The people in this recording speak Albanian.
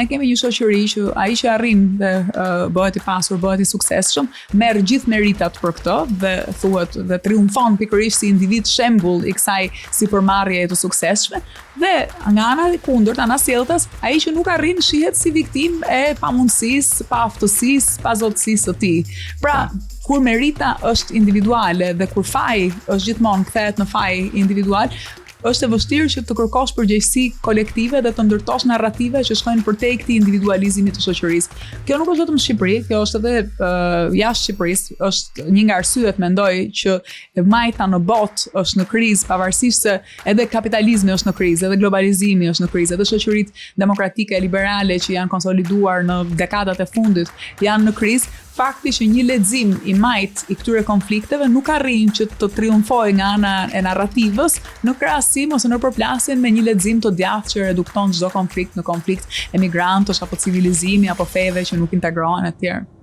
kemi një shoqëri që ai që arrin dhe bëhet i pasur, bëhet i suksesshëm, merr gjithë meritat për këtë dhe thuhet dhe triumfon pikërisht si individ shembull i kësaj sipërmarrjeje të suksesshme. Dhe nga ana e kundërt, ana sjelltas, ai që nuk arrin shihet si viktimë e pamundësisë, pa aftësisë, pa zotësisë së tij. Pra, kur merita është individuale dhe kur faji është gjithmonë kthehet në faj individual, është e vështirë që të kërkosh përgjegjësi kolektive dhe të ndërtosh narrative që shkojnë përtej këtij individualizmi të shoqërisë. Kjo nuk është vetëm në Shqipëri, kjo është edhe jashtë Shqipërisë, është një nga arsyet mendoj që e majta në botë është në krizë, pavarësisht se edhe kapitalizmi është në krizë, edhe globalizimi është në krizë, edhe shoqëritë demokratike liberale që janë konsoliduar në dekadat e fundit janë në krizë. Fakti që një lexim i majt i këtyre konflikteve nuk arrin që të triumfojë nga ana e narrativës në krahasim ose në përplasjen me një lexim të djathtë që redukton çdo konflikt në konflikt emigrantësh apo civilizimi apo feve që nuk integrohen etj.